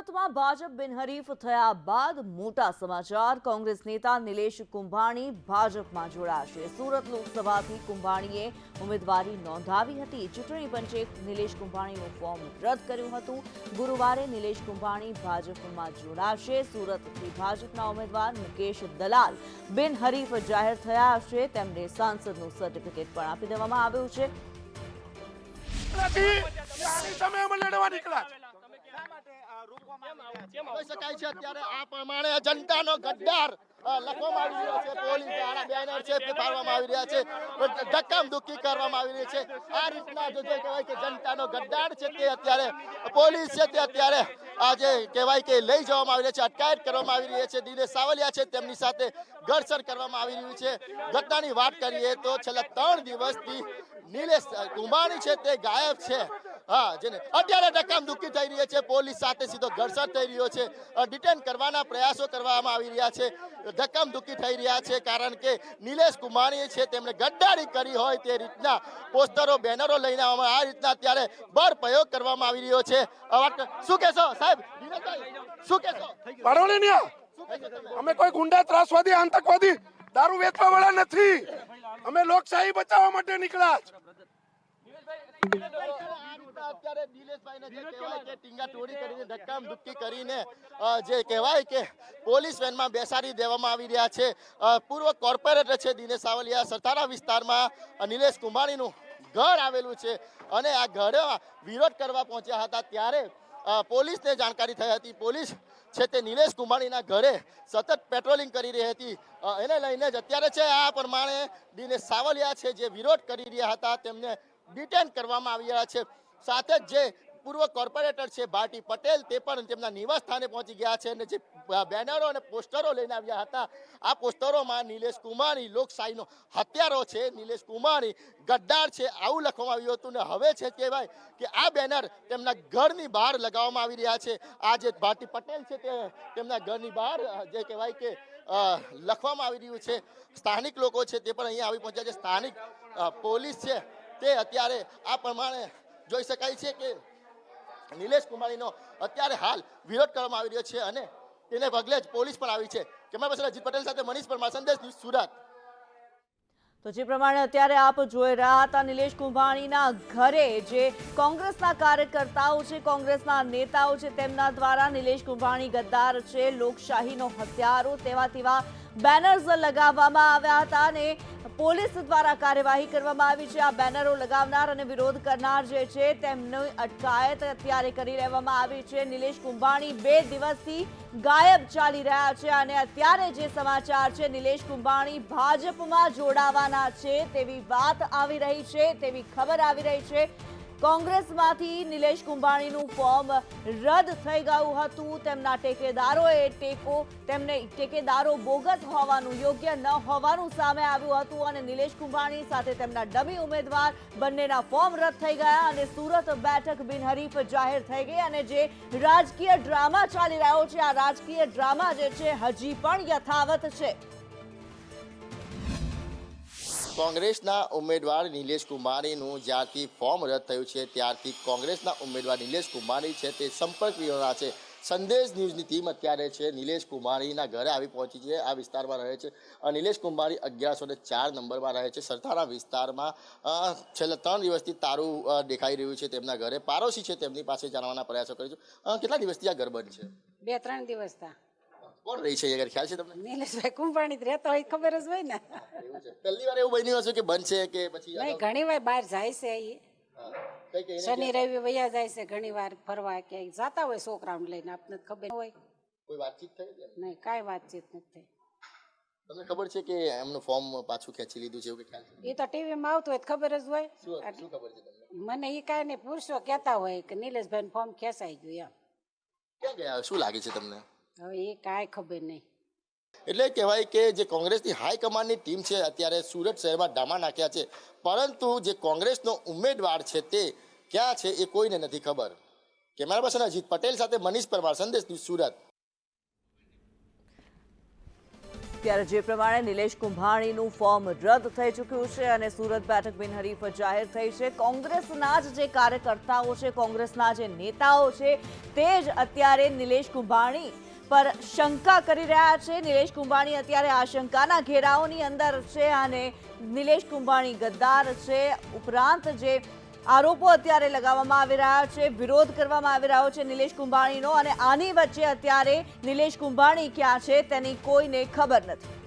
સુરતમાં ભાજપ બિનહરીફ થયા બાદ મોટા સમાચાર। કોંગ્રેસ નેતા નિલેશ કુંભાણી ભાજપમાં જોડાશે। સુરત લોકસભાથી કુંભાણીએ ઉમેદવારી નોંધાવી હતી। ચૂંટણી પંચે નિલેશ કુંભાણીનું ફોર્મ રદ કર્યું હતું। ગુરુવારે નિલેશ કુંભાણી ભાજપમાં જોડાશે। સુરતથી ભાજપના ઉમેદવાર મુકેશ દલાલ બિનહરીફ જાહેર થયા છે। તેમને સાંસદનું સર્ટિફિકેટ પણ આપી દેવામાં આવ્યું છે। આ પ્રમાણે જનતાનો ગદ્દાર લખવામાં આવી રહ્યો છે। પોલીસ દ્વારા બેનર છે તે ફાડવામાં આવી રહ્યા છે, ધક્કામધુક્કી કરવામાં આવી રહી છે। આ રીતના જે કહેવાય કે જનતાનો ગદ્દાર છે તે અત્યારે પોલીસ છે તે અત્યારે આજે કહેવાય કે લઈ જવામાં આવી રહ્યા છે, અટકાયત કરવામાં આવી રહી છે। દિનેશ સાવલિયા છે તેમની સાથે ઘર્ષણ કરવામાં આવી રહ્યું છે। ઘટનાની વાત કરીએ તો છેલ્લા 3 દિવસથી નિલેશ કુંભાણી છે તે ગાયબ છે। જેને અત્યારે ધક્કામધુક્કી થઈ રહી છે, પોલીસ સાથે સીધો ઘર્ષણ થઈ રહ્યો છે, ડિટેન કરવાના પ્રયાસો કરવામાં આવી રહ્યા છે, ધક્કામધુક્કી થઈ રહ્યા છે। કારણ કે નિલેશ કુંભાણી છે તેમણે ગદ્દારી કરી હોય તે રીતના પોસ્ટરો બેનરો લઈને આવવામાં આ રીતના અત્યારે બળ પ્રયોગ કરવામાં આવી રહ્યો છે। શું કહેશો સાહેબ? શું કહેશો? અમે કોઈ ગુંડા, ત્રાસવાદી, આતંકવાદી, દારૂ વેચવા વાળા નથી। અમે લોકશાહી બચાવવા માટે નીકળ્યા છે। અત્યારે નિલેશભાઈને જે કહેવાય કે ટીંગાટોળી કરીને ધક્કામધુક્કી કરીને જે કહેવાય કે પોલીસ વેનમાં બેસાડી દેવામાં આવી રહ્યા છે। પૂર્વ કોર્પોરેટર છે દિનેશ સાવલિયા, સરથાણા વિસ્તારમાં નિલેશ કુંભાણીનું ઘર આવેલું છે અને આ ઘરે વિરોધ કરવા પહોંચ્યા હતા ત્યારે પોલીસને જાણકારી થઈ હતી। પોલીસ છે તે નિલેશ કુંભાણીના ઘરે સતત પેટ્રોલિંગ કરી રહી હતી। એને લઈને જ અત્યારે છે આ પ્રમાણે દિનેશ સાવલિયા છે જે વિરોધ કરી રહ્યા હતા તેમને ડિટેન કરવામાં આવી રહ્યા છે। સાથે જ જે પૂર્વ કોર્પોરેટર છે ભારતી પટેલ તે પણ તેમના નિવાસ સ્થાને પહોંચી ગયા છે અને જે બેનરો અને પોસ્ટરો લઈને આવ્યા હતા આ પોસ્ટરોમાં નિલેશ કુંભાણી લોકશાહીનો હત્યારો છે, નિલેશ કુંભાણી ગદ્દાર છે આવું લખવામાં આવ્યું હતું। ને હવે છે કહેવાય કે આ બેનર તેમના ઘરની બહાર લગાવવામાં આવી રહ્યા છે। આ જે ભારતી પટેલ છે તે તેમના ઘરની બહાર જે કહેવાય કે લખવામાં આવી રહ્યું છે। સ્થાનિક લોકો છે તે પણ અહીંયા આવી પહોંચ્યા છે। સ્થાનિક પોલીસ છે તે અત્યારે આ પ્રમાણે જોઈ શકાય છે કે નિલેશ કુંભાણીનો અત્યારે હાલ વિરોધ કરવામાં આવી રહ્યો છે અને તેને પગલે જ પોલીસ પણ આવી છે। કેમેરા પર્સન અજીત પટેલ સાથે મનીષ પરમાર, સંદેશ ન્યૂઝ, સુરત। તો જે પ્રમાણે અત્યારે આપ જોઈ રહ્યા હતા નિલેશ કુંભાણીના ઘરે જે કોંગ્રેસના કાર્યકર્તાઓ છે, કોંગ્રેસના નેતાઓ છે તેમના દ્વારા નિલેશ કુંભાણી ગદ્દાર છે, લોકશાહીનો હત્યારો તેવા બેનર્સ લગાવવામાં આવ્યા હતા અને પોલીસ દ્વારા કાર્યવાહી કરવામાં આવી છે। આ બેનરો લગાવનાર અને વિરોધ કરનાર જે છે તેમની અટકાયત અત્યારે કરી લેવામાં આવી છે। નિલેશ કુંભાણી 2 દિવસથી ગાયબ ચાલી રહ્યા છે અને અત્યારે જે સમાચાર છે નિલેશ કુંભાણી ભાજપમાં જોડાવાના છે તેવી વાત આવી રહી છે, તેવી ખબર આવી રહી છે। કોંગ્રેસમાંથી નિલેશ કુંભાણીનું ફોર્મ રદ થઈ ગયું હતું। તેમના ટેકેદારોએ ટેકેદારો બોગસ હોવાનું, યોગ્ય ન હોવાનું સામે આવ્યું હતું અને નિલેશ કુંભાણી સાથે તેમના ડમી ઉમેદવાર બંનેના ફોર્મ રદ થઈ ગયા અને સુરત બેઠક બિનહરીફ જાહેર થઈ ગઈ અને જે રાજકીય ડ્રામા ચાલી રહ્યો છે આ રાજકીય ડ્રામા જે છે હજી પણ યથાવત છે। કોંગ્રેસના ઉમેદવાર નિલેશ કુંભાણીનું જ્યારથી ફોર્મ રદ થયું છે ત્યારથી કોંગ્રેસના ઉમેદવાર નિલેશ કુંભાણી છે તે સંપર્ક વિહોણા છે। સંદેશ ન્યૂઝની ટીમ અત્યારે છે નિલેશ કુંભાણીના ઘરે આવી પહોંચી છે। આ વિસ્તારમાં રહે છે નિલેશ કુંભાણી 1104 નંબરમાં રહે છે। સરથાણા વિસ્તારમાં છેલ્લા 3 દિવસથી તારું દેખાઈ રહ્યું છે તેમના ઘરે। પાડોશી છે તેમની પાસે જાણવાના પ્રયાસો કરીશું। કેટલા દિવસથી આ ઘર બંધ છે? 2-3 દિવસ થયા। કોણ રહી છે અગર ખ્યાલ છે તમને? નિલેશભાઈ કુંભાણી રહેતો હોય ખબર જ હોય ને। એવું છે? પહેલી વાર એવું બન્યું હશે કે બંધ છે કે પછી નહીં, ઘણી વાર બહાર જાય છે શનિ રવિ વયા જાય છે, ઘણી વાર ફરવા ક્યાંય જતા હોય છોકરાઓને લઈને, આપને ખબર હોય? કોઈ વાતચીત થઈ? નહીં, કાંઈ વાતચીત નથી। તમને ખબર છે કે એમનું ફોર્મ પાછું ખેંચી લીધું છે એવું કે ખ્યાલ છે? એ તો ટીવીમાં આવતું હોય ખબર જ હોય। શું ખબર છે તમને? મને એ કાંઈ નહીં, પુરુષો કહેતા હોય કે નિલેશભાઈનું ફોર્મ ખેંચાઈ ગયું એમ। ક્યાં ગયા? શું લાગે છે તમને? હવે એ કાંઈ ખબર નહીં। એટલે કહેવાય કે જે કોંગ્રેસની હાઈકમાન્ડની ટીમ છે અત્યારે સુરત શહેરમાં ડામા નાખ્યા છે, પરંતુ જે કોંગ્રેસનો ઉમેદવાર છે તે ક્યાં છે એ કોઈને નથી ખબર। કેમેરા પર્સન અજીત પટેલ સાથે મનીષ પરમાર, સંદેશ ન્યૂઝ, સુરત। ત્યારે જે પ્રમાણે નિલેશ કુંભાણીનું ફોર્મ રદ થઈ ચૂક્યું છે અને સુરત બેઠક બિનહરીફ જાહેર થઈ છે. કોંગ્રેસના જ જે કાર્યકર્તાઓ છે, કોંગ્રેસના જે નેતાઓ છે, તે જ અત્યારે નિલેશ કુંભાણી પર શંકા કરી રહ્યા છે. નિલેશ કુંભાણી અત્યારે આશંકાના ઘેરાઓની અંદર છે અને નિલેશ કુંભાણી ગદ્દાર છે. ઉપરાંત જે આરોપો અત્યારે લગાવવામાં આવી રહ્યા છે, વિરોધ કરવામાં આવી રહ્યો છે નિલેશ કુંભાણીનો, અને આની વચ્ચે અત્યારે નિલેશ કુંભાણી ક્યાં છે તેની કોઈને ખબર નથી.